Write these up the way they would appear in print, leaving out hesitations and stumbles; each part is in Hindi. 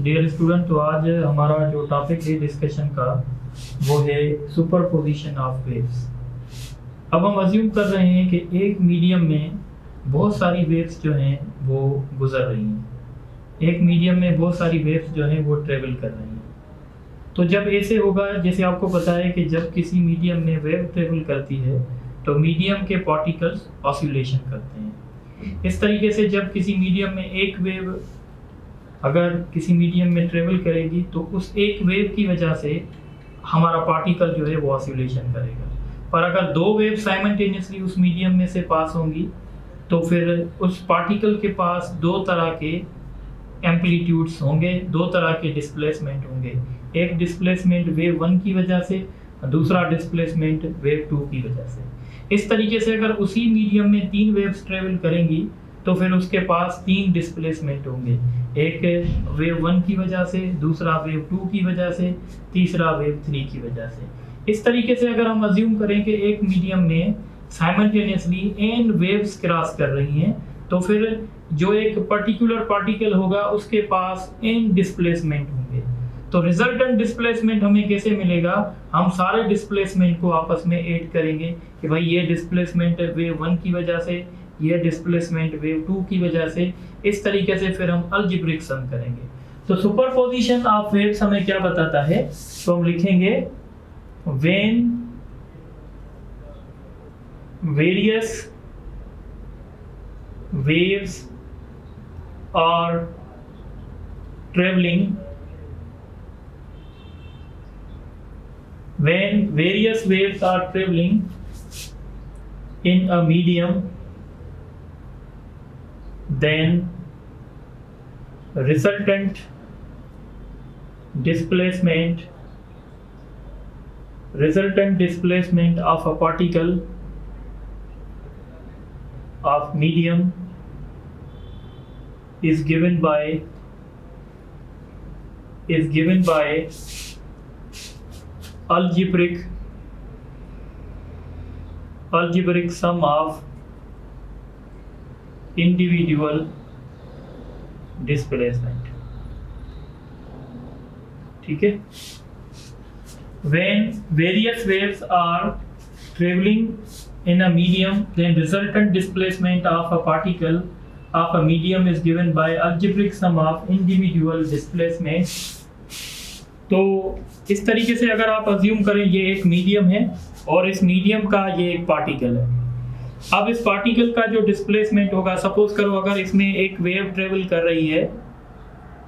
डियर स्टूडेंट, तो आज हमारा जो टॉपिक है डिस्कशन का वो है सुपरपोजिशन ऑफ वेव्स। अब हम अज्यूम कर रहे हैं कि एक मीडियम में बहुत सारी वेव्स जो हैं वो गुजर रही हैं, एक मीडियम में बहुत सारी वेव्स जो हैं वो ट्रेवल कर रही हैं। तो जब ऐसे होगा, जैसे आपको पता है कि जब किसी मीडियम में वेव ट्रेवल करती है तो मीडियम के पार्टिकल्स ऑसिलेशन करते हैं। इस तरीके से जब किसी मीडियम में एक वेव अगर किसी मीडियम में ट्रेवल करेगी तो उस एक वेव की वजह से हमारा पार्टिकल जो है वो ऑसिलेशन करेगा। पर अगर दो वेव साइमल्टेनियसली उस मीडियम में से पास होंगी तो फिर उस पार्टिकल के पास दो तरह के एम्पलीट्यूड्स होंगे, दो तरह के डिस्प्लेसमेंट होंगे। एक डिस्प्लेसमेंट वेव 1 की वजह से, दूसरा डिस्प्लेसमेंट वेव 2 की वजह से। इस तरीके से अगर उसी मीडियम में तीन वेव्स ट्रेवल करेंगी तो फिर उसके पास तीन डिस्प्लेसमेंट होंगे, एक वेव 1 की वजह से, दूसरा वेव 2 की वजह से, तीसरा वेव 3 की वजह से। इस तरीके से अगर हम अज्यूम करें कि एक मीडियम में साइमल्टेनियसली n वेव्स क्रॉस कर रही हैं तो फिर जो एक पर्टिकुलर पार्टिकल होगा उसके पास n डिस्प्लेसमेंट होंगे। तो रिजल्टेंट डिस्प्लेसमेंट हमें कैसे मिलेगा? हम सारे डिस्प्लेसमेंट को आपस में ऐड करेंगे कि भाई ये डिस्प्लेसमेंट वेव 1 की वजह से, ये डिस्प्लेसमेंट वेव 2 की वजह से। इस तरीके से फिर हम अलजेब्रिक सम करेंगे। तो सुपरपोजिशन ऑफ वेव्स हमें क्या बताता है? तो हम लिखेंगे when various waves are traveling, when various waves are traveling in a medium, then resultant displacement of a particle of medium is given by algebraic sum of individual displacement। ठीक है, when various waves are traveling in a medium, then resultant displacement of a particle of a medium is given by algebraic sum of individual displacement। तो इस तरीके से अगर आप अज्यूम करें ये एक मीडियम है और इस मीडियम का ये एक पार्टिकल है। अब इस पार्टिकल का जो डिस्प्लेसमेंट होगा, सपोज करो अगर इसमें एक वेव ट्रेवल कर रही है,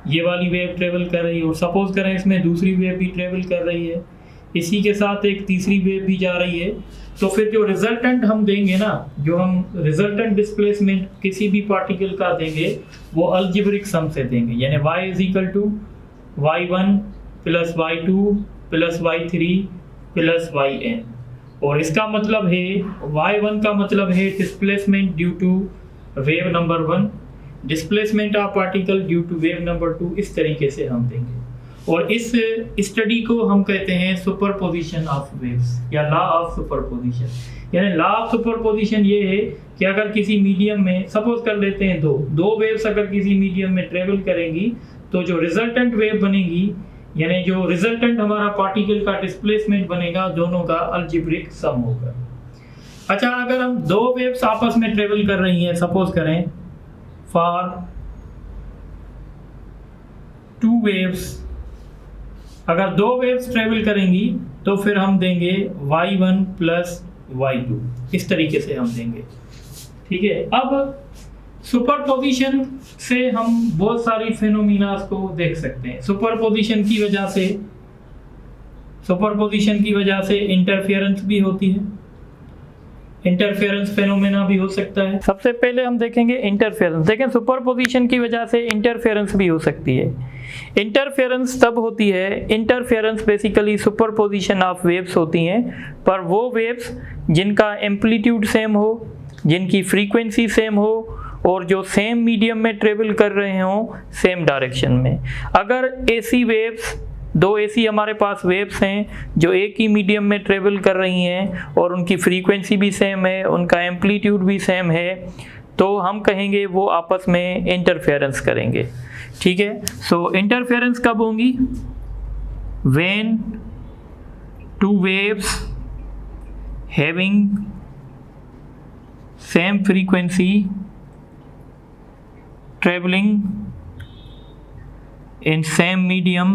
ये वाली वेव ट्रेवल कर रही है, और सपोज करें इसमें दूसरी वेव भी ट्रेवल कर रही है, इसी के साथ एक तीसरी वेव भी जा रही है, तो फिर जो रिजल्टेंट हम देंगे ना, जो हम रिजल्टेंट डिस्प्लेसमेंट किसी भी पार्टिकल का देंगे वो अलजेब्रिक सम से देंगे, यानी y = y1 + y2 + y3 + yn। और इसका मतलब है y1 का मतलब है displacement due to wave number 1, displacement of particle due to wave number 2। इस तरीके से हम देंगे और इस स्टडी को हम कहते हैं सुपरपोजिशन ऑफ वेव्स या लॉ ऑफ सुपरपोजिशन। यानी लॉ ऑफ सुपरपोजिशन ये है कि अगर किसी मीडियम में, सपोज कर लेते हैं दो वेव्स अगर किसी मीडियम में ट्रेवल करेंगी तो जो रिजल्टेंट वेव बनेगी, यानी जो रिजल्टेंट हमारा पार्टिकल का डिस्प्लेसमेंट बनेगा, दोनों का अलजेब्रिक सम होगा। अच्छा, अगर हम दो वेव्स आपस में ट्रेवल कर रही हैं, सपोज करें फॉर 2 वेव्स, अगर दो वेव्स ट्रेवल करेंगी तो फिर हम देंगे y1 + y2। इस तरीके से हम देंगे। ठीक है, अब सुपरपोजिशन से हम बहुत सारी फेनोमिना को देख सकते हैं। सुपरपोजिशन की वजह से इंटरफेरेंस भी होती है, इंटरफेरेंस फेनोमेना भी हो सकता है। सबसे पहले हम देखेंगे इंटरफेरेंस। देखें, सुपरपोजिशन की वजह से इंटरफेरेंस भी हो सकती है। इंटरफेरेंस तब होती है, interference basically superposition of waves होती हैं, पर वो वेव्स जिनका एम्पलीट्यूड सेम हो, जिनकी फ्रीक्वेंसी सेम हो और जो सेम मीडियम में ट्रेवल कर रहे हों सेम डायरेक्शन में। अगर एसी वेव्स, दो ऐसी हमारे पास वेव्स हैं जो एक ही मीडियम में ट्रेवल कर रही हैं और उनकी फ्रीक्वेंसी भी सेम है, उनका एम्पलीट्यूड भी सेम है, तो हम कहेंगे वो आपस में इंटरफेरेंस करेंगे। ठीक है। सो इंटरफेरेंस कब होंगी? When two waves having same frequency travelling in same medium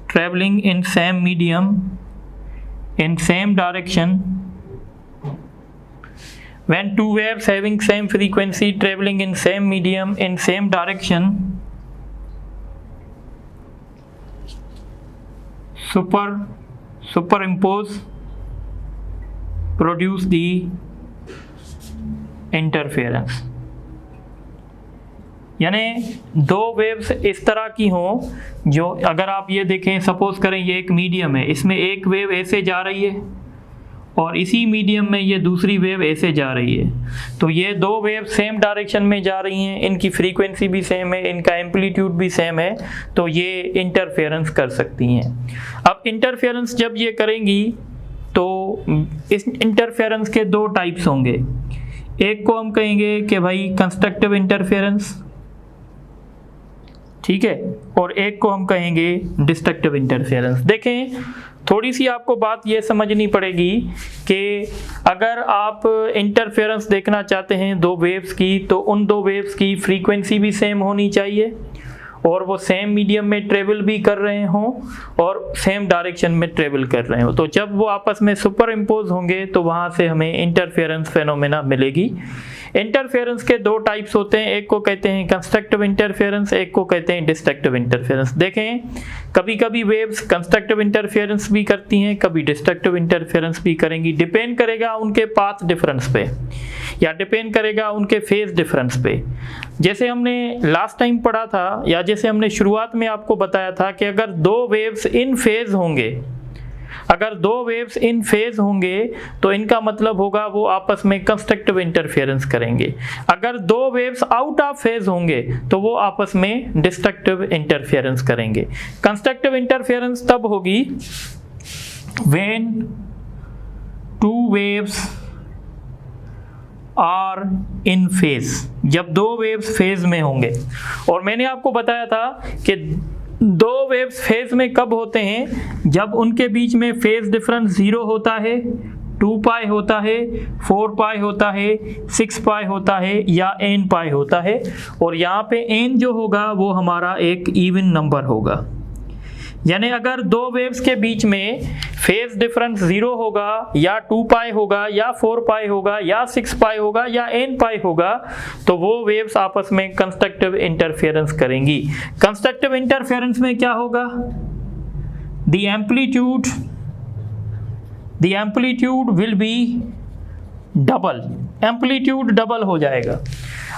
traveling in same medium in same direction, when two waves having same frequency traveling in same medium in same direction superimpose produce the interference। यानी दो वेव्स इस तरह की हों जो, अगर आप ये देखें, सपोज करें ये एक मीडियम है, इसमें एक वेव ऐसे जा रही है और इसी मीडियम में ये दूसरी वेव ऐसे जा रही है, तो ये दो वेव सेम डायरेक्शन में जा रही हैं, इनकी फ्रीक्वेंसी भी सेम है, इनका एम्पलीट्यूड भी सेम है, तो ये इंटरफेरेंस कर सकती हैं। अब इंटरफेरेंस जब ये करेंगी तो इस इंटरफेरेंस के दो टाइप्स होंगे। एक को हम कहेंगे कि भाई कंस्ट्रक्टिव इंटरफेरेंस, ठीक है, और एक को हम कहेंगे डिस्ट्रक्टिव इंटरफेरेंस। देखें, थोड़ी सी आपको बात ये समझनी पड़ेगी कि अगर आप इंटरफेरेंस देखना चाहते हैं दो वेव्स की, तो उन दो वेव्स की फ्रीक्वेंसी भी सेम होनी चाहिए और वो सेम मीडियम में ट्रेवल भी कर रहे हों और सेम डायरेक्शन में ट्रेवल कर रहे हो। तो जब वो आपस में सुपर इम्पोज होंगे तो वहाँ से हमें इंटरफेरेंस फेनोमेना मिलेगी। इंटरफेरेंस के दो टाइप्स होते हैं, एक को कहते हैं कंस्ट्रक्टिव इंटरफेरेंस, एक को कहते हैं डिस्ट्रक्टिव इंटरफेरेंस। देखें, कभी कभी वेव्स कंस्ट्रक्टिव इंटरफेरेंस भी करती हैं, कभी डिस्ट्रक्टिव इंटरफेरेंस भी करेंगी। डिपेंड करेगा उनके पाथ डिफरेंस पे या डिपेंड करेगा उनके फेज डिफरेंस पे। जैसे हमने लास्ट टाइम पढ़ा था या जैसे हमने शुरुआत में आपको बताया था कि अगर दो वेव्स इन फेज होंगे, अगर दो वेव्स इन फेज होंगे तो इनका मतलब होगा वो आपस में कंस्ट्रक्टिव इंटरफेरेंस करेंगे। अगर दो वेव्स आउट ऑफ फेज होंगे तो वो आपस में डिस्ट्रक्टिव इंटरफेरेंस करेंगे। कंस्ट्रक्टिव इंटरफेरेंस तब होगी when two waves are in phase, जब दो वेव्स फेज में होंगे। और मैंने आपको बताया था कि दो वेव्स फेज में कब होते हैं? जब उनके बीच में फेज डिफरेंस 0 होता है, 2 पाई होता है, 4 पाई होता है, 6 पाई होता है या n पाई होता है। और यहाँ पे n जो होगा वो हमारा एक इवन नंबर होगा। यानी अगर दो वेव्स के बीच में फेज डिफरेंस 0 होगा या 2 पाई होगा या 4 पाई होगा या 6 पाई होगा या n पाई होगा तो वो वेव्स आपस में कंस्ट्रक्टिव इंटरफेरेंस करेंगी। कंस्ट्रक्टिव इंटरफेरेंस में क्या होगा? The amplitude will be double, amplitude double हो जाएगा।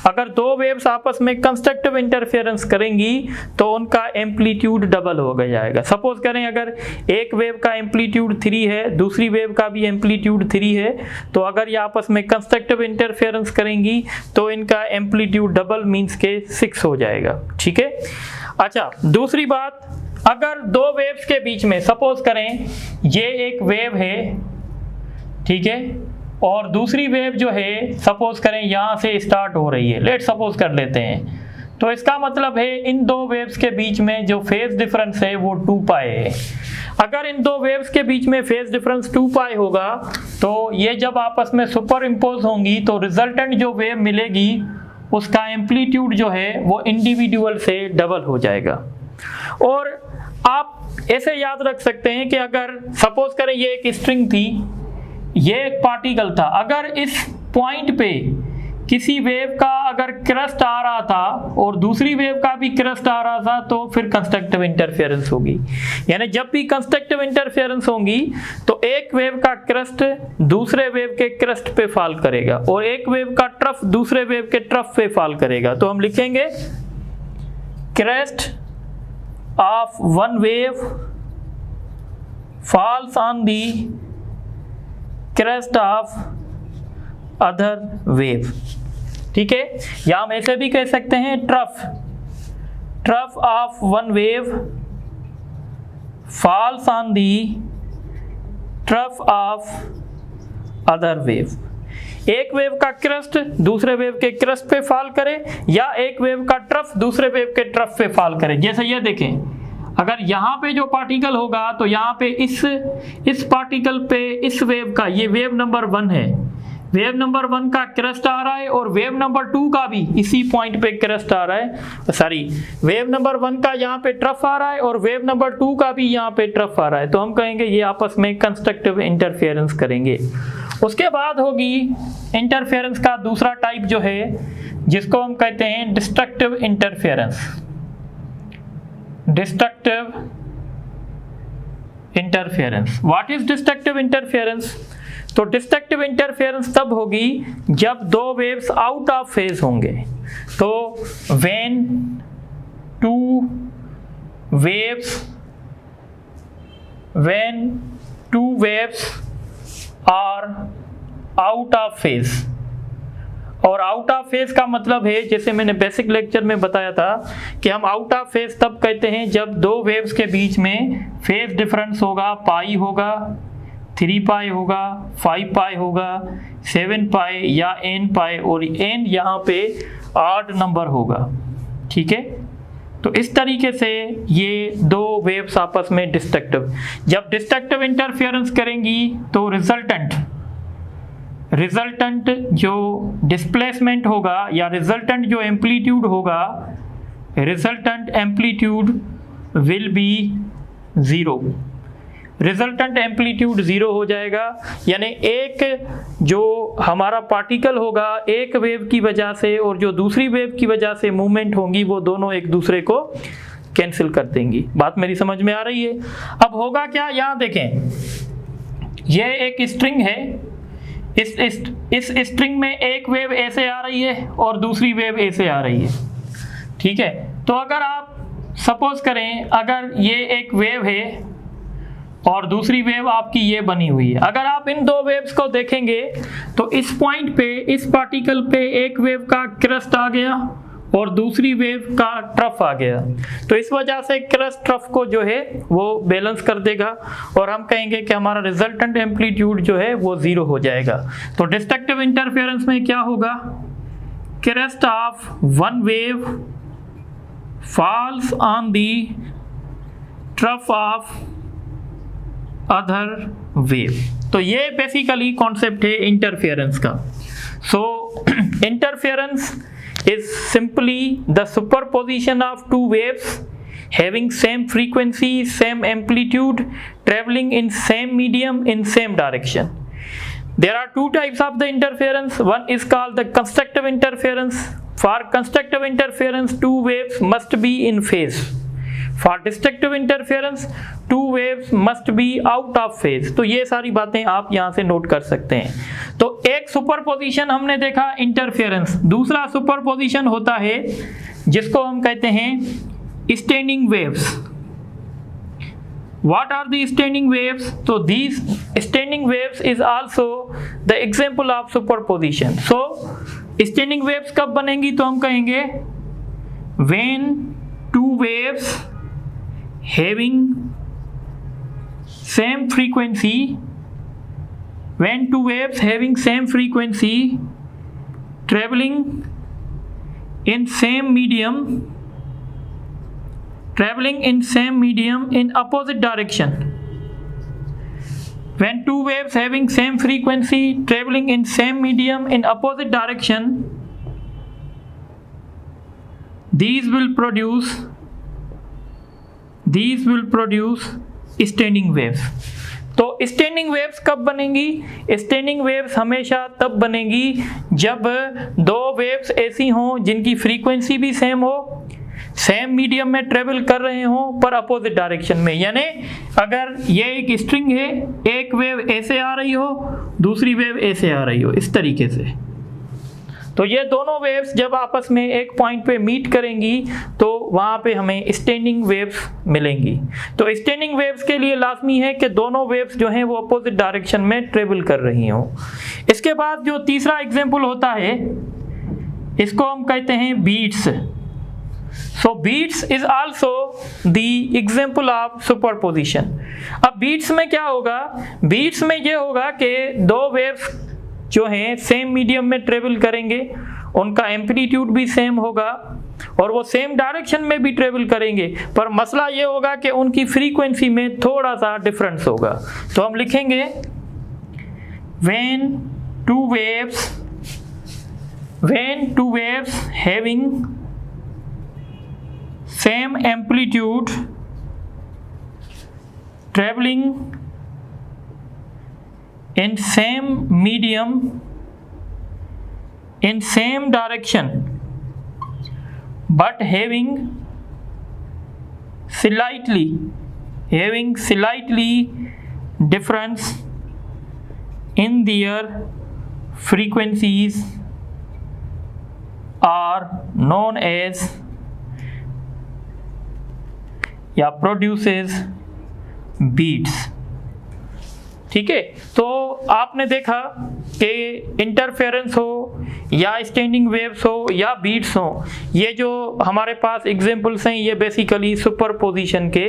अगर दो वेव्स आपस में कंस्ट्रक्टिव इंटरफेरेंस करेंगी तो उनका एम्पलीट्यूड डबल हो जाएगा। सपोज करें अगर एक वेव का एम्पलीट्यूड 3 है, दूसरी वेव का भी एम्पलीट्यूड 3 है, तो अगर ये आपस में कंस्ट्रक्टिव इंटरफेरेंस करेंगी तो इनका एम्पलीट्यूड डबल मीन्स के 6 हो जाएगा। ठीक है। अच्छा, दूसरी बात, अगर दो वेव्स के बीच में, सपोज करें ये एक वेव है, ठीक है, और दूसरी वेव जो है सपोज करें यहाँ से स्टार्ट हो रही है, लेट सपोज कर लेते हैं, तो इसका मतलब है इन दो वेव्स के बीच में जो फेज डिफरेंस है वो 2 पाई है। अगर इन दो वेव्स के बीच में फेज डिफरेंस 2 पाई होगा तो ये जब आपस में सुपर इम्पोज होंगी तो रिजल्टेंट जो वेव मिलेगी उसका एम्पलीट्यूड जो है वो इंडिविजुअल से डबल हो जाएगा। और आप ऐसे याद रख सकते हैं कि अगर सपोज करें ये एक स्ट्रिंग थी, ये एक पार्टिकल था, अगर इस पॉइंट पे किसी वेव का अगर क्रस्ट आ रहा था और दूसरी वेव का भी क्रस्ट आ रहा था तो फिर कंस्ट्रक्टिव इंटरफेरेंस होगी। यानी जब भी कंस्ट्रक्टिव इंटरफेरेंस होगी तो एक वेव का क्रस्ट दूसरे वेव के क्रस्ट पे फॉल करेगा और एक वेव का ट्रफ दूसरे वेव के ट्रफ पे फॉल करेगा। तो हम लिखेंगे crust of one wave falls on the crest of other wave। ठीक है, या हम ऐसे भी कह सकते हैं trough of one wave falls on the trough of other wave. एक वेव का क्रस्ट दूसरे वेव के क्रस्ट पे फॉल करे, या एक वेव का ट्रफ दूसरे वेव के ट्रफ पे फॉल करे। जैसे ये देखें, अगर यहाँ पे जो पार्टिकल होगा तो यहाँ पे इस पार्टिकल पे इस वेव का, ये वेव नंबर 1 है, वेव नंबर 1 का क्रस्ट आ रहा है, और वेव नंबर 2 का भी इसी पॉइंट पे क्रस्ट आ रहा है, सॉरी वेव नंबर 1 का यहाँ पे ट्रफ आ रहा है और वेव नंबर 2 का भी यहाँ पे ट्रफ आ रहा है। तो हम कहेंगे ये आपस में कंस्ट्रक्टिव इंटरफेरेंस करेंगे। उसके बाद होगी इंटरफेरेंस का दूसरा टाइप जो है, जिसको हम कहते हैं destructive interference. Destructive interference, what is destructive interference? तो डिस्ट्रक्टिव इंटरफेरेंस तब होगी जब दो वेव्स आउट ऑफ फेज होंगे। तो when two waves are out of phase, और आउट ऑफ फेज का मतलब है, जैसे मैंने बेसिक लेक्चर में बताया था कि हम आउट ऑफ फेज तब कहते हैं जब दो वेव्स के बीच में फेज डिफरेंस होगा, पाई होगा, 3 पाई होगा, 5 पाई होगा, 7 पाई या n पाई, और n यहाँ पे ऑड नंबर होगा। ठीक है, तो इस तरीके से ये दो वेव्स आपस में डिस्ट्रक्टिव, जब डिस्ट्रक्टिव इंटरफेरेंस करेंगी तो रिजल्टेंट जो डिस्प्लेसमेंट होगा या रिजल्टेंट जो एम्पलीट्यूड होगा, resultant amplitude will be 0। Resultant amplitude 0 हो जाएगा, यानी एक जो हमारा पार्टिकल होगा एक वेव की वजह से और जो दूसरी वेव की वजह से मूवमेंट होंगी, वो दोनों एक दूसरे को कैंसिल कर देंगी। बात मेरी समझ में आ रही है? अब होगा क्या, यहाँ देखें, ये एक स्ट्रिंग है, इस स्ट्रिंग में एक वेव ऐसे आ रही है और दूसरी वेव ऐसे आ रही है। ठीक है, तो अगर आप सपोज करें, अगर ये एक वेव है और दूसरी वेव आपकी ये बनी हुई है, अगर आप इन दो वेव्स को देखेंगे तो इस पॉइंट पे, इस पार्टिकल पे एक वेव का क्रस्ट आ गया और दूसरी वेव का ट्रफ आ गया, तो इस वजह से क्रस्ट ट्रफ को जो है वो बैलेंस कर देगा और हम कहेंगे कि हमारा रिजल्टेंट एम्पलीट्यूड जो है वो 0 हो जाएगा। तो डिस्ट्रक्टिव इंटरफेरेंस में क्या होगा, crust of one wave falls on the trough of other wave. तो ये बेसिकली कॉन्सेप्ट है इंटरफेरेंस का। सो interference is simply the superposition of two waves having same frequency, same amplitude, traveling in same medium in same direction. There are two types of the interference. One is called the constructive interference. For constructive interference, two waves must be in phase. For destructive interference, two waves must be out of phase. तो ये सारी बातें आप यहाँ से नोट कर सकते हैं। तो एक सुपरपोजिशन हमने देखा इंटरफेरेंस, दूसरा सुपरपोजिशन होता है जिसको हम कहते हैं standing waves. What are the standing waves? So these standing waves is also the example of superposition. So standing waves कब बनेंगी, तो हम कहेंगे when two waves having same frequency, when two waves having same frequency traveling in same medium in opposite direction. When two waves having same frequency traveling in same medium in opposite direction, these will produce standing waves. तो स्टैंडिंग वेव्स कब बनेंगी? स्टैंडिंग वेव्स हमेशा तब बनेंगी जब दो वेव्स ऐसी हों जिनकी फ्रीक्वेंसी भी सेम हो, सेम मीडियम में ट्रेवल कर रहे हों पर अपोजिट डायरेक्शन में। यानी अगर ये एक स्ट्रिंग है, एक वेव ऐसे आ रही हो, दूसरी वेव ऐसे आ रही हो, इस तरीके से, तो ये दोनों वेव्स जब आपस में एक पॉइंट पे मीट करेंगी तो वहाँ पे हमें स्टैंडिंग वेव्स मिलेंगी। तो स्टैंडिंग वेव्स के लिए लाजमी है कि दोनों वेव्स जो हैं वो अपोजिट डायरेक्शन में ट्रेवल कर रही हों। इसके बाद जो तीसरा एग्जाम्पल होता है, इसको हम कहते हैं beats. So beats is also the example of superposition. अब बीट्स में क्या होगा, बीट्स में ये होगा कि दो वेव्स जो हैं सेम मीडियम में ट्रेवल करेंगे, उनका एम्पलीट्यूड भी सेम होगा और वो सेम डायरेक्शन में भी ट्रेवल करेंगे, पर मसला ये होगा कि उनकी फ्रीक्वेंसी में थोड़ा सा डिफरेंस होगा। तो हम लिखेंगे when two waves having same amplitude traveling in same medium in same direction but having slightly difference in their frequencies are known as या produces beats। ठीक है, तो आपने देखा कि इंटरफेरेंस हो या स्टैंडिंग वेव्स हो या बीट्स हो, ये जो हमारे पास एग्जांपल्स हैं ये बेसिकली सुपरपोजिशन के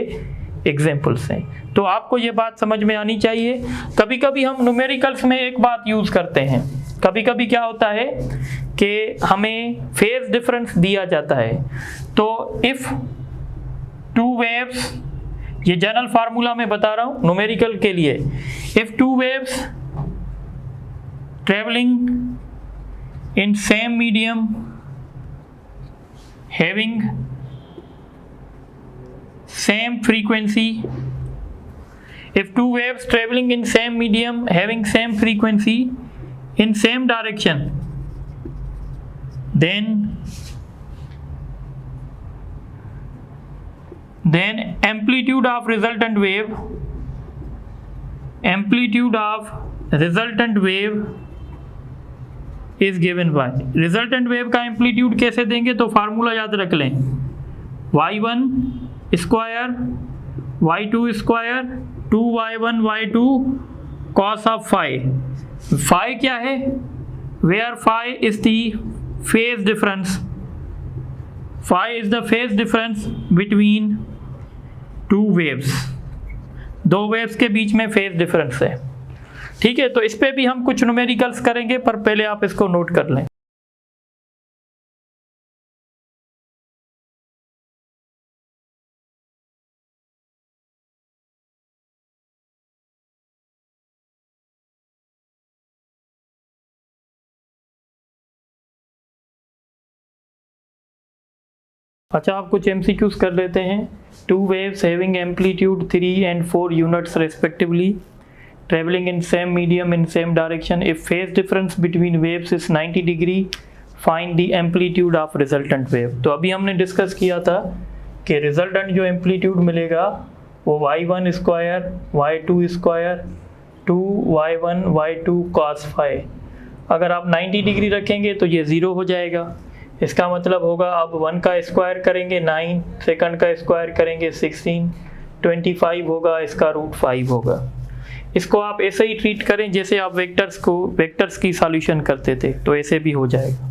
एग्जांपल्स हैं। तो आपको ये बात समझ में आनी चाहिए। कभी कभी हम न्यूमेरिकल्स में एक बात यूज़ करते हैं, कभी कभी क्या होता है कि हमें फेज डिफरेंस दिया जाता है। तो इफ़ टू वेव्स, ये जनरल फार्मूला में बता रहा हूँ न्यूमेरिकल के लिए, if two waves travelling in same medium having same frequency, if two waves traveling in same medium having same frequency in same direction, then amplitude of resultant wave is given by, resultant wave का amplitude कैसे देंगे, तो फार्मूला याद रख लें, y1 square y2 square 2y1 y2 cos of phi क्या है, where phi is the phase difference, phi is the phase difference between two waves, दो वेव्स के बीच में फेज डिफरेंस है। ठीक है, तो इस पे भी हम कुछ न्यूमेरिकल्स करेंगे, पर पहले आप इसको नोट कर लें। अच्छा, आप कुछ MCQs कर लेते हैं। Two waves having amplitude 3 and 4 units respectively travelling in same medium in same direction, if phase difference between waves is 90 degree, find the amplitude of resultant wave. तो अभी हमने डिस्कस किया था कि रिजल्टेंट जो एम्पलीट्यूड मिलेगा वो y1 square y2 square 2y1 y2 cos phi, अगर आप 90 डिग्री रखेंगे तो ये 0 हो जाएगा। इसका मतलब होगा अब 1 का स्क्वायर करेंगे 9, सेकंड का स्क्वायर करेंगे 16, 25 होगा, इसका रूट 5 होगा। इसको आप ऐसे ही ट्रीट करें जैसे आप वेक्टर्स की सॉल्यूशन करते थे, तो ऐसे भी हो जाएगा।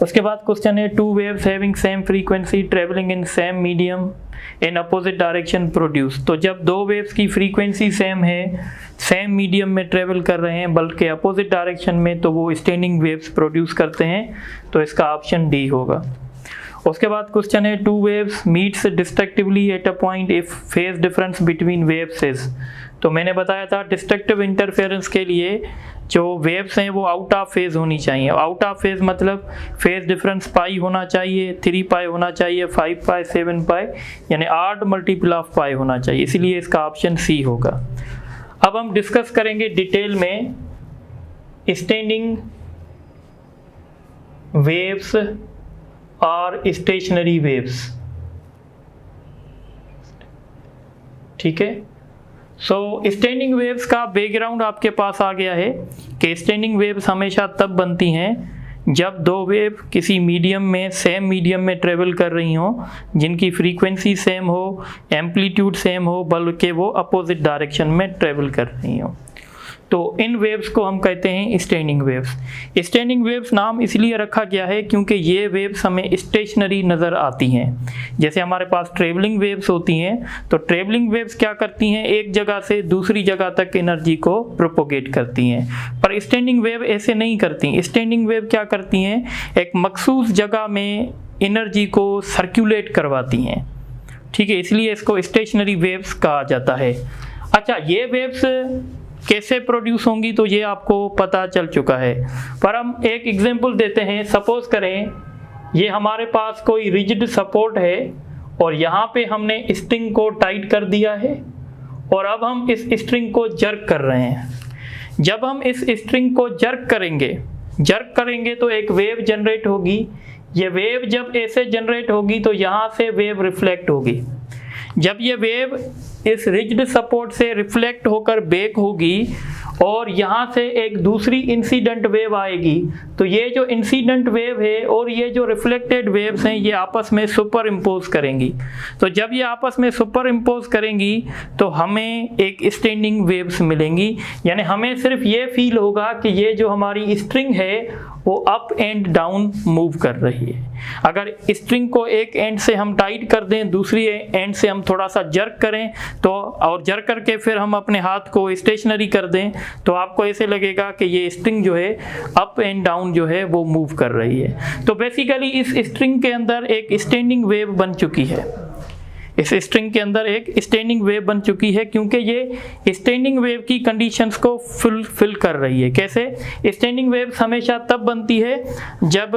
उसके बाद क्वेश्चन है two waves having same frequency travelling in same medium in opposite direction produce. तो जब दो वेव्स की फ्रीक्वेंसी सेम है, सेम मीडियम में ट्रेवल कर रहे हैं बल्कि अपोजिट डायरेक्शन में, तो वो स्टैंडिंग वेव्स प्रोड्यूस करते हैं, तो इसका ऑप्शन डी होगा। उसके बाद क्वेश्चन है two waves meets destructively at a point if phase difference between waves is. तो मैंने बताया था डिस्ट्रक्टिव इंटरफेरेंस के लिए जो वेव्स हैं वो आउट ऑफ फेज होनी चाहिए। आउट ऑफ फेज मतलब फेज डिफरेंस पाई होना चाहिए, 3 पाई होना चाहिए, 5 पाई, 7 पाई, यानी 8 मल्टीपल ऑफ पाई होना चाहिए, इसलिए इसका ऑप्शन सी होगा। अब हम डिस्कस करेंगे डिटेल में स्टैंडिंग वेव्स और स्टेशनरी वेव्स। ठीक है, सो स्टैंडिंग वेव्स का बैकग्राउंड आपके पास आ गया है कि स्टैंडिंग वेव्स हमेशा तब बनती हैं जब दो वेव किसी मीडियम में, सेम मीडियम में ट्रेवल कर रही हों, जिनकी फ्रीक्वेंसी सेम हो, एम्पलीट्यूड सेम हो, बल्कि वो अपोजिट डायरेक्शन में ट्रेवल कर रही हों। तो इन वेव्स को हम कहते हैं स्टैंडिंग वेव्स। स्टैंडिंग वेव्स नाम इसलिए रखा गया है क्योंकि ये वेव्स हमें स्टेशनरी नज़र आती हैं। जैसे हमारे पास ट्रेवलिंग वेव्स होती हैं, तो ट्रेवलिंग वेव्स क्या करती हैं, एक जगह से दूसरी जगह तक एनर्जी को प्रोपोगेट करती हैं, पर स्टैंडिंग वेव ऐसे नहीं करती। स्टैंडिंग वेव क्या करती हैं, एक मखसूस जगह में एनर्जी को सर्कुलेट करवाती हैं, ठीक है, इसलिए इसको स्टेशनरी वेव्स कहा जाता है। अच्छा, ये वेव्स कैसे प्रोड्यूस होंगी तो ये आपको पता चल चुका है, पर हम एक एग्जांपल देते हैं। सपोज करें ये हमारे पास कोई रिजिड सपोर्ट है और यहाँ पे हमने स्ट्रिंग को टाइट कर दिया है और अब हम इस स्ट्रिंग को जर्क कर रहे हैं। जब हम इस स्ट्रिंग को जर्क करेंगे तो एक वेव जनरेट होगी। ये वेव जब ऐसे जनरेट होगी तो यहाँ से वेव रिफ्लेक्ट होगी। जब ये वेव इस रिजिड सपोर्ट से रिफ्लेक्ट होकर बैक होगी और यहाँ से एक दूसरी इंसिडेंट वेव आएगी, तो ये जो इंसिडेंट वेव है और ये जो रिफ्लेक्टेड वेव्स हैं ये आपस में सुपर इम्पोज करेंगी। तो जब ये आपस में सुपर इम्पोज करेंगी तो हमें एक स्टैंडिंग वेव्स मिलेंगी, यानी हमें सिर्फ ये फील होगा कि ये जो हमारी स्ट्रिंग है वो अप एंड डाउन मूव कर रही है। अगर स्ट्रिंग को एक एंड से हम टाइट कर दें, दूसरी एंड से हम थोड़ा सा जर्क करें तो, और जर्क करके फिर हम अपने हाथ को स्टेशनरी कर दें, तो आपको ऐसे लगेगा कि ये स्ट्रिंग जो है अप एंड डाउन जो है वो मूव कर रही है। तो बेसिकली इस स्ट्रिंग के अंदर एक स्टैंडिंग वेव बन चुकी है। इस स्ट्रिंग के अंदर एक स्टैंडिंग वेव बन चुकी है क्योंकि ये स्टैंडिंग वेव की कंडीशंस को फुलफिल कर रही है। कैसे? स्टैंडिंग वेव हमेशा तब बनती है जब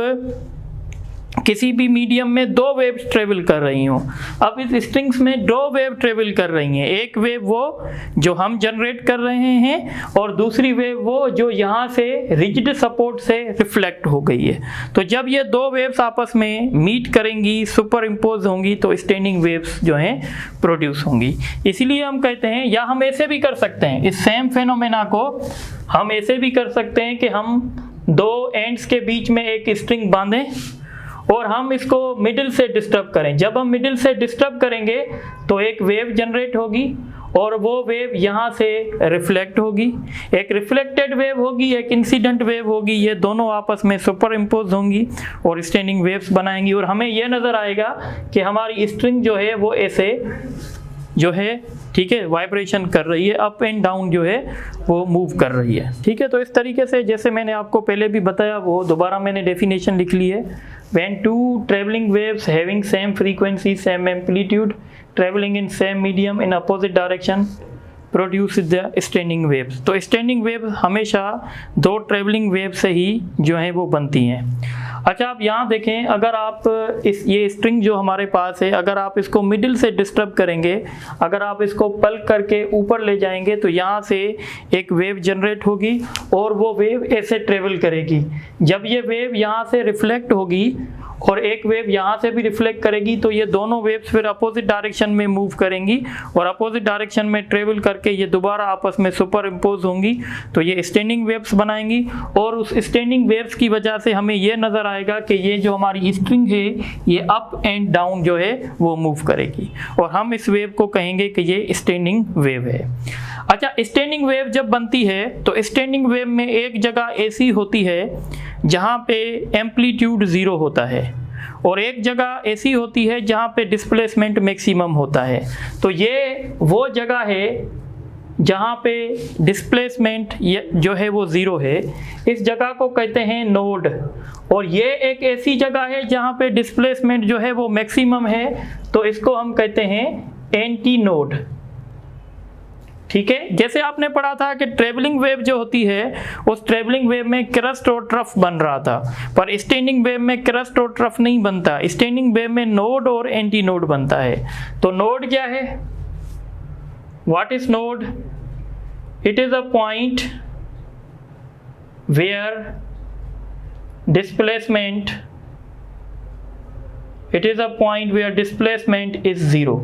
किसी भी मीडियम में दो वेव्स ट्रेवल कर रही हों। अब इस स्ट्रिंग्स में दो वेव ट्रेवल कर रही हैं, एक वेव वो जो हम जनरेट कर रहे हैं और दूसरी वेव वो जो यहाँ से रिजिड सपोर्ट से रिफ्लेक्ट हो गई है। तो जब ये दो वेव्स आपस में मीट करेंगी, सुपर इम्पोज होंगी, तो स्टैंडिंग वेव्स जो हैं प्रोड्यूस होंगी। इसीलिए हम कहते हैं, या हम ऐसे भी कर सकते हैं, इस सेम फेनोमेना को हम ऐसे भी कर सकते हैं कि हम दो एंड्स के बीच में एक स्ट्रिंग बांधें और हम इसको मिडिल से डिस्टर्ब करें। जब हम मिडिल से डिस्टर्ब करेंगे तो एक वेव जनरेट होगी और वो वेव यहाँ से रिफ्लेक्ट होगी। एक रिफ्लेक्टेड वेव होगी, एक इंसिडेंट वेव होगी, ये दोनों आपस में सुपर इम्पोज होंगी और स्टैंडिंग वेव्स बनाएंगी। और हमें यह नज़र आएगा कि हमारी स्ट्रिंग जो है वो ऐसे जो है, ठीक है, वाइब्रेशन कर रही है, अप एंड डाउन जो है वो मूव कर रही है। ठीक है, तो इस तरीके से जैसे मैंने आपको पहले भी बताया, वो दोबारा मैंने डेफिनेशन लिख ली है। When two traveling waves having same frequency, same amplitude, traveling in same medium in opposite direction produce the standing waves. तो स्टैंडिंग वेव हमेशा दो ट्रेवलिंग वेव से ही जो है वो बनती हैं। अच्छा, आप यहाँ देखें, अगर आप ये स्ट्रिंग जो हमारे पास है, अगर आप इसको मिडिल से डिस्टर्ब करेंगे, अगर आप इसको पल्क करके ऊपर ले जाएंगे तो यहाँ से एक वेव जनरेट होगी और वो वेव ऐसे ट्रेवल करेगी। जब ये वेव यहाँ से रिफ्लेक्ट होगी और एक वेव यहाँ से भी रिफ्लेक्ट करेगी, तो ये दोनों वेव्स फिर अपोजिट डायरेक्शन में मूव करेंगी और अपोजिट डायरेक्शन में ट्रेवल करके ये दोबारा आपस में सुपर इम्पोज होंगी, तो ये स्टैंडिंग वेव्स बनाएंगी। और उस स्टैंडिंग वेव्स की वजह से हमें ये नज़र आएगा कि ये जो हमारी स्ट्रिंग है ये अप एंड डाउन जो है वो मूव करेगी और हम इस वेव को कहेंगे कि ये स्टैंडिंग वेव है। अच्छा, स्टैंडिंग वेव जब बनती है तो स्टैंडिंग वेव में एक जगह ऐसी होती है जहाँ पे एम्पलीट्यूड 0 होता है और एक जगह ऐसी होती है जहाँ पे डिस्प्लेसमेंट मैक्सिमम होता है। तो ये वो जगह है जहाँ पे डिस्प्लेसमेंट जो है वो 0 है, इस जगह को कहते हैं नोड। और ये एक ऐसी जगह है जहाँ पे डिस्प्लेसमेंट जो है वो मैक्सिमम है, तो इसको हम कहते हैं एंटी नोड। ठीक है, जैसे आपने पढ़ा था कि ट्रेवलिंग वेव जो होती है उस ट्रेवलिंग वेव में क्रस्ट और ट्रफ बन रहा था, पर स्टैंडिंग वेव में क्रस्ट और ट्रफ नहीं बनता। स्टैंडिंग वेव में नोड और एंटी नोड बनता है। तो नोड क्या है? What is node? It is a point where displacement is 0।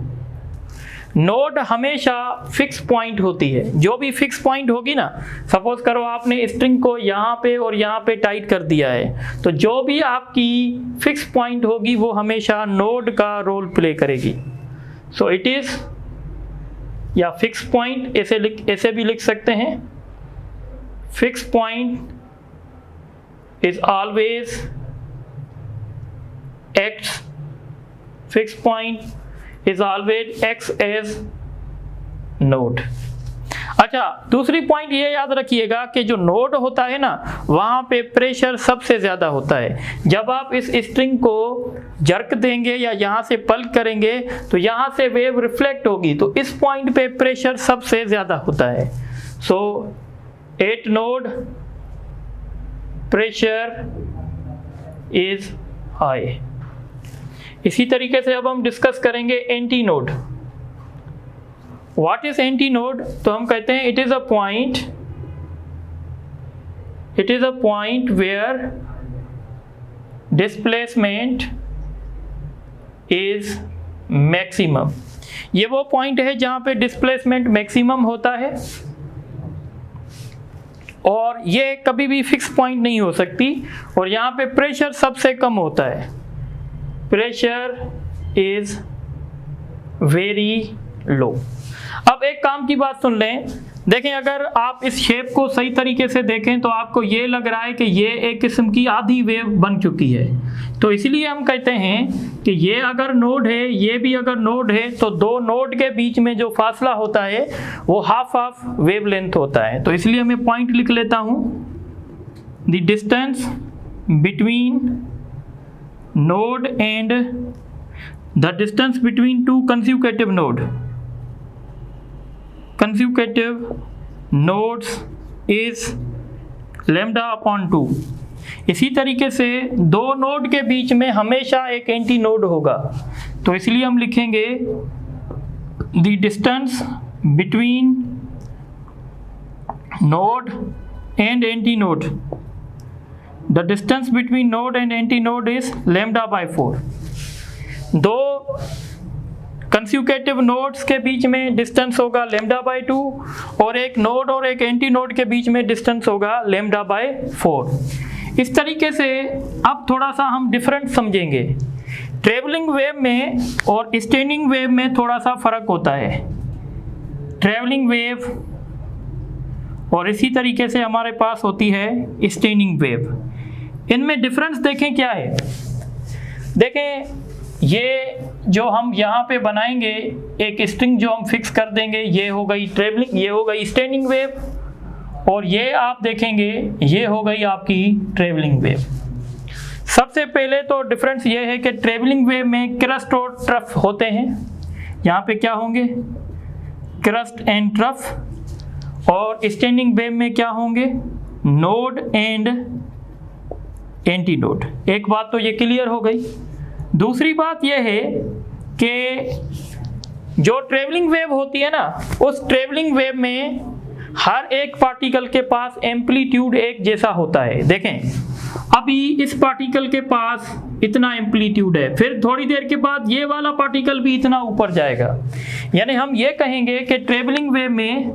Node हमेशा फिक्स पॉइंट होती है। जो भी फिक्स पॉइंट होगी ना, सपोज करो आपने स्ट्रिंग को यहाँ पे और यहाँ पे टाइट कर दिया है, तो जो भी आपकी फिक्स पॉइंट होगी वो हमेशा नोड का रोल प्ले करेगी। सो इट इज, या फिक्स पॉइंट ऐसे भी लिख सकते हैं, fixed point is always x, fixed point is always x as node। अच्छा, दूसरी पॉइंट ये याद रखिएगा कि जो नोड होता है ना, वहां पे प्रेशर सबसे ज्यादा होता है। जब आप इस स्ट्रिंग को जर्क देंगे या यहां से पल्क करेंगे तो यहां से वेव रिफ्लेक्ट होगी, तो इस पॉइंट पे प्रेशर सबसे ज्यादा होता है। So at node pressure is high. इसी तरीके से अब हम डिस्कस करेंगे anti node. What is anti node? तो हम कहते हैं it is a point where displacement is maximum. ये वो पॉइंट है जहां पे डिस्प्लेसमेंट मैक्सिमम होता है, और ये कभी भी फिक्स पॉइंट नहीं हो सकती, और यहाँ पे प्रेशर सबसे कम होता है। Pressure is very low. अब एक काम की बात सुन लें, देखें अगर आप इस शेप को सही तरीके से देखें तो आपको ये लग रहा है कि ये एक किस्म की आधी वेव बन चुकी है। तो इसलिए हम कहते हैं कि ये अगर नोड है, ये भी अगर नोड है, तो दो नोड के बीच में जो फासला होता है वो हाफ ऑफ वेवलेंथ होता है। तो इसलिए मैं पॉइंट लिख लेता हूँ, the distance between node and the distance between two consecutive nodes is lambda upon 2। इसी तरीके से दो नोड के बीच में हमेशा एक एंटी नोड होगा, तो इसलिए हम लिखेंगे the distance between node and antinode, the distance between node and antinode is lambda by 4। दो कंसेक्यूटिव नोड्स के बीच में डिस्टेंस होगा लैम्डा बाय 2, और एक नोड और एक एंटी नोड के बीच में डिस्टेंस होगा लैम्डा बाय 4। इस तरीके से अब थोड़ा सा हम डिफरेंस समझेंगे। ट्रेवलिंग वेव में और स्टैंडिंग वेव में थोड़ा सा फर्क होता है। ट्रेवलिंग वेव और इसी तरीके से हमारे पास होती है स्टैंडिंग वेव। इनमें डिफरेंस देखें क्या है। देखें, ये जो हम यहाँ पे बनाएंगे एक स्ट्रिंग जो हम फिक्स कर देंगे, ये हो गई ट्रेवलिंग, ये हो गई स्टैंडिंग वेव, और ये आप देखेंगे ये हो गई आपकी ट्रेवलिंग वेव। सबसे पहले तो डिफरेंस ये है कि ट्रेवलिंग वेव में क्रस्ट और ट्रफ होते हैं। यहाँ पे क्या होंगे? Crust and trough. और स्टैंडिंग वेव में क्या होंगे? Node and anti node. एक बात तो ये क्लियर हो गई। दूसरी बात यह है कि जो ट्रेवलिंग वेव होती है ना, उस ट्रेवलिंग वेव में हर एक पार्टिकल के पास एम्पलीट्यूड एक जैसा होता है। देखें, अभी इस पार्टिकल के पास इतना एम्पलीट्यूड है, फिर थोड़ी देर के बाद ये वाला पार्टिकल भी इतना ऊपर जाएगा। यानी हम ये कहेंगे कि ट्रेवलिंग वेव में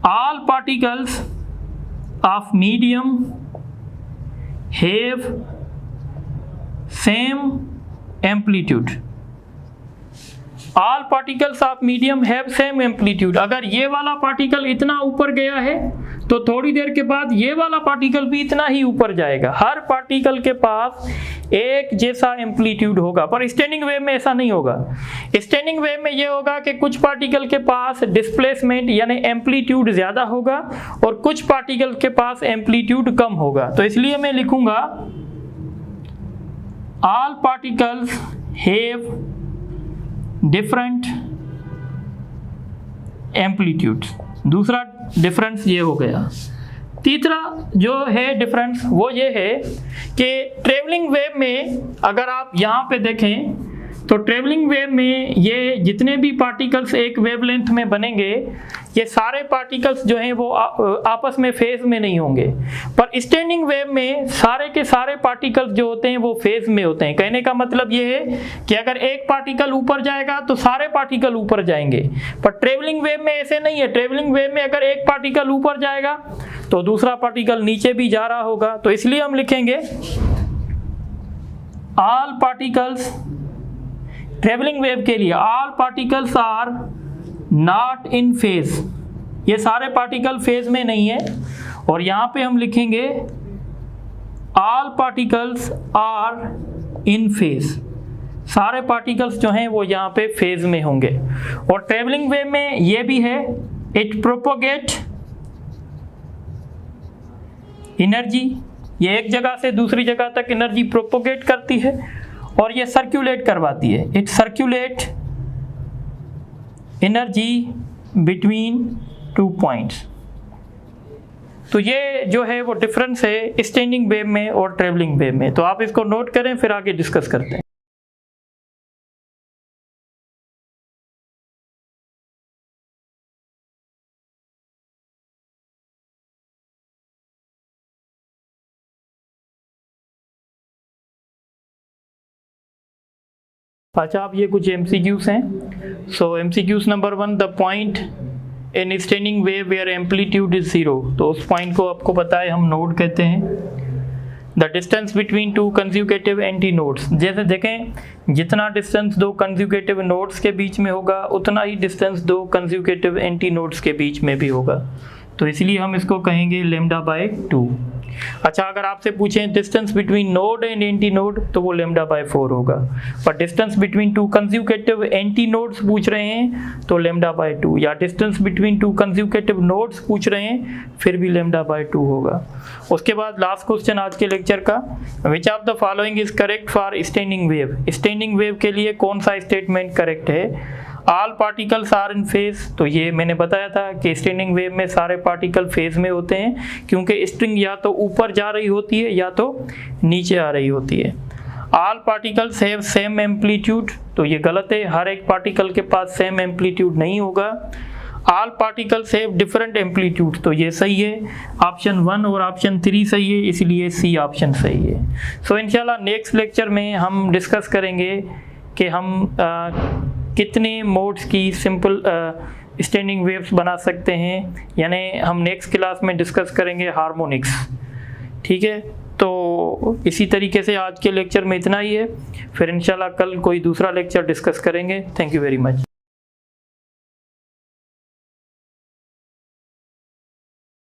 all particles of medium have same amplitude. All particles of medium have same amplitude. अगर ये वाला पार्टिकल इतना ऊपर गया है तो थोड़ी देर के बाद ये वाला पार्टिकल भी इतना ही ऊपर जाएगा। हर पार्टिकल के पास एक जैसा एम्पलीट्यूड होगा, पर स्टैंडिंग वेव में ऐसा नहीं होगा। स्टैंडिंग वेव में ये होगा कि कुछ पार्टिकल के पास डिस्प्लेसमेंट यानी एम्पलीट्यूड ज्यादा होगा और कुछ पार्टिकल के पास एम्पलीट्यूड कम होगा। तो इसलिए मैं लिखूंगा all particles have different amplitudes। दूसरा डिफरेंस ये हो गया। तीसरा जो है डिफरेंस वो ये है कि ट्रेवलिंग वेव में अगर आप यहाँ पे देखें तो ट्रेवलिंग वेव में ये जितने भी पार्टिकल्स एक वेवलेंथ में बनेंगे, ये सारे पार्टिकल्स जो हैं वो आपस में फेज में नहीं होंगे। पर स्टैंडिंग वेव में सारे के सारे पार्टिकल्स जो होते हैं वो फेज में होते हैं। कहने का मतलब ये है कि अगर एक पार्टिकल ऊपर जाएगा तो सारे पार्टिकल ऊपर जाएंगे, पर ट्रेवलिंग वेव में ऐसे नहीं है। ट्रेवलिंग वेव में अगर एक पार्टिकल ऊपर जाएगा तो दूसरा पार्टिकल नीचे भी जा रहा होगा। तो इसलिए हम लिखेंगे ऑल पार्टिकल्स, ट्रेवलिंग वेव के लिए all particles are not in phase. ये सारे पार्टिकल फेज में नहीं है, और यहाँ पे हम लिखेंगे all particles are in phase, सारे पार्टिकल्स जो हैं वो यहाँ पे फेज में होंगे। और ट्रेवलिंग वेव में ये भी है, इट प्रोपोगेट एनर्जी, ये एक जगह से दूसरी जगह तक एनर्जी प्रोपोगेट करती है और ये सर्कुलेट करवाती है, it circulate energy between 2 points. तो ये जो है वो डिफरेंस है स्टैंडिंग वेव में और ट्रेवलिंग वेव में। तो आप इसको नोट करें, फिर आगे डिस्कस करते हैं। अच्छा, अब ये कुछ MCQs हैं। So MCQs number 1, the point in standing wave where amplitude is 0। तो उस पॉइंट को आपको पता है हम नोड कहते हैं। The distance between 2 consecutive anti nodes, जैसे देखें जितना डिस्टेंस 2 कंज्यूकेटिव नोड्स के बीच में होगा उतना ही डिस्टेंस 2 कंज्यूकेटिव एंटी नोड्स के बीच में भी होगा, तो इसलिए हम इसको कहेंगे λ/2। अच्छा, अगर आपसे पूछें distance between node and anti node तो वो λ/4 होगा, और distance between 2 consecutive anti nodes पूछ रहे हैं तो λ/2, या डिस्टेंस बिटवीन 2 कंज्यूकेटिव नोड्स पूछ रहे हैं फिर भी λ/2 होगा। उसके बाद लास्ट क्वेश्चन आज के लेक्चर का, which of the following is correct for standing wave. Standing wave के लिए कौन सा स्टेटमेंट करेक्ट है? All particles are in phase, तो ये मैंने बताया था कि स्टैंडिंग वेव में सारे पार्टिकल फेज में होते हैं, क्योंकि स्ट्रिंग या तो ऊपर जा रही होती है या तो नीचे आ रही होती है। All particles have same amplitude, तो ये गलत है, हर एक पार्टिकल के पास सेम एम्पलीट्यूड नहीं होगा। All particles have different amplitude, तो ये सही है, ऑप्शन 1 और ऑप्शन 3 सही है, इसलिए सी ऑप्शन सही है। सो इंशाल्लाह नेक्स्ट लेक्चर में हम डिस्कस करेंगे कि हम कितने मोड्स की सिंपल स्टैंडिंग वेव्स बना सकते हैं, यानी हम नेक्स्ट क्लास में डिस्कस करेंगे हार्मोनिक्स। ठीक है, तो इसी तरीके से आज के लेक्चर में इतना ही है, फिर इंशाल्लाह कल कोई दूसरा लेक्चर डिस्कस करेंगे। Thank you very much.